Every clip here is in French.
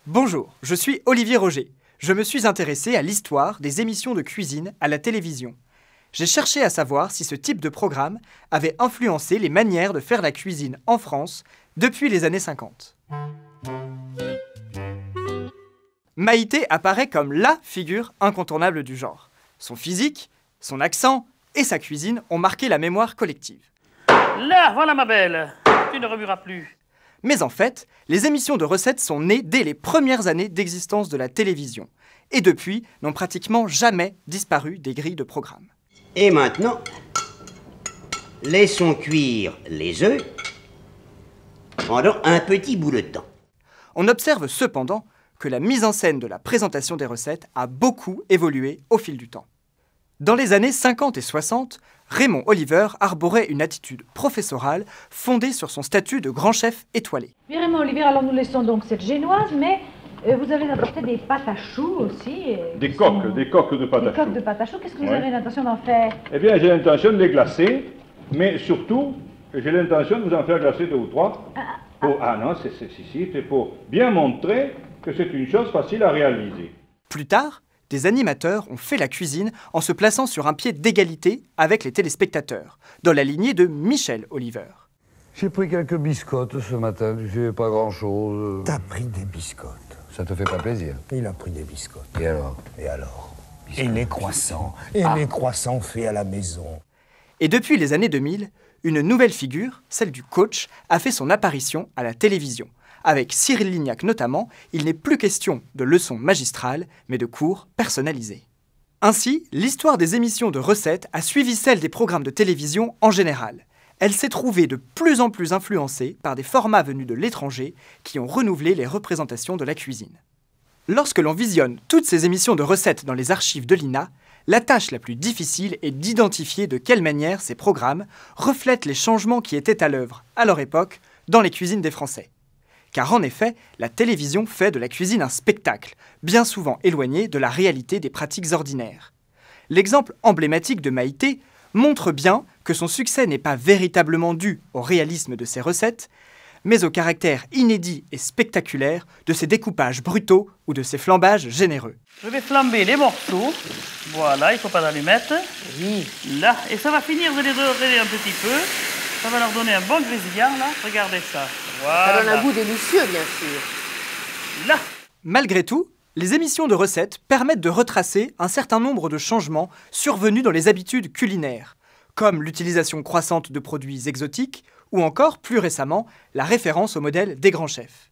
Bonjour, je suis Olivier Roger. Je me suis intéressé à l'histoire des émissions de cuisine à la télévision. J'ai cherché à savoir si ce type de programme avait influencé les manières de faire la cuisine en France depuis les années 50. Maïté apparaît comme LA figure incontournable du genre. Son physique, son accent et sa cuisine ont marqué la mémoire collective. Là, voilà ma belle, tu ne remueras plus. Mais en fait, les émissions de recettes sont nées dès les premières années d'existence de la télévision, et depuis n'ont pratiquement jamais disparu des grilles de programme. Et maintenant, laissons cuire les œufs pendant un petit bout de temps. On observe cependant que la mise en scène de la présentation des recettes a beaucoup évolué au fil du temps. Dans les années 50 et 60, Raymond Oliver arborait une attitude professorale fondée sur son statut de grand chef étoilé. Bien, Raymond Oliver, alors nous laissons donc cette génoise, mais vous avez apporté des pâtes à choux aussi. Des coques de pâtes à choux. Des coques de pâtes à choux, qu'est-ce que vous avez l'intention d'en faire? Eh bien, j'ai l'intention de les glacer, mais surtout, j'ai l'intention de vous en faire glacer 2 ou 3. C'est pour bien montrer que c'est une chose facile à réaliser. Plus tard, des animateurs ont fait la cuisine en se plaçant sur un pied d'égalité avec les téléspectateurs, dans la lignée de Michel Oliver. J'ai pris quelques biscottes ce matin, j'ai pas grand-chose. T'as pris des biscottes. Ça te fait pas plaisir? Il a pris des biscottes. Et alors? Et alors? Biscottes. Et les croissants. Les croissants faits à la maison. Et depuis les années 2000, une nouvelle figure, celle du coach, a fait son apparition à la télévision. Avec Cyril Lignac notamment, il n'est plus question de leçons magistrales, mais de cours personnalisés. Ainsi, l'histoire des émissions de recettes a suivi celle des programmes de télévision en général. Elle s'est trouvée de plus en plus influencée par des formats venus de l'étranger qui ont renouvelé les représentations de la cuisine. Lorsque l'on visionne toutes ces émissions de recettes dans les archives de l'INA, la tâche la plus difficile est d'identifier de quelle manière ces programmes reflètent les changements qui étaient à l'œuvre, à leur époque, dans les cuisines des Français. Car en effet, la télévision fait de la cuisine un spectacle, bien souvent éloigné de la réalité des pratiques ordinaires. L'exemple emblématique de Maïté montre bien que son succès n'est pas véritablement dû au réalisme de ses recettes, mais au caractère inédit et spectaculaire de ses découpages brutaux ou de ses flambages généreux. Je vais flamber les morceaux. Voilà, il ne faut pas d'allumettes. Oui. Là, et ça va finir de les dorer un petit peu. Ça va leur donner un bon grésillant, là. Regardez ça. Voilà. Ça donne un goût délicieux, bien sûr. Là. Malgré tout, les émissions de recettes permettent de retracer un certain nombre de changements survenus dans les habitudes culinaires, comme l'utilisation croissante de produits exotiques ou encore, plus récemment, la référence au modèle des grands chefs.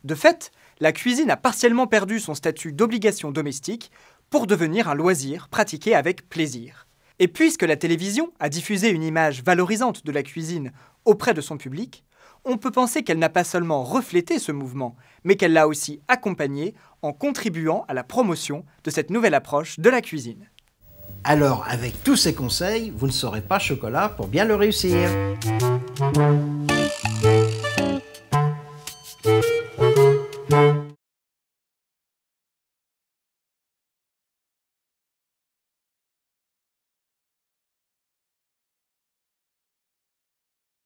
De fait, la cuisine a partiellement perdu son statut d'obligation domestique pour devenir un loisir pratiqué avec plaisir. Et puisque la télévision a diffusé une image valorisante de la cuisine auprès de son public, on peut penser qu'elle n'a pas seulement reflété ce mouvement, mais qu'elle l'a aussi accompagné en contribuant à la promotion de cette nouvelle approche de la cuisine. Alors, avec tous ces conseils, vous ne serez pas chocolat pour bien le réussir.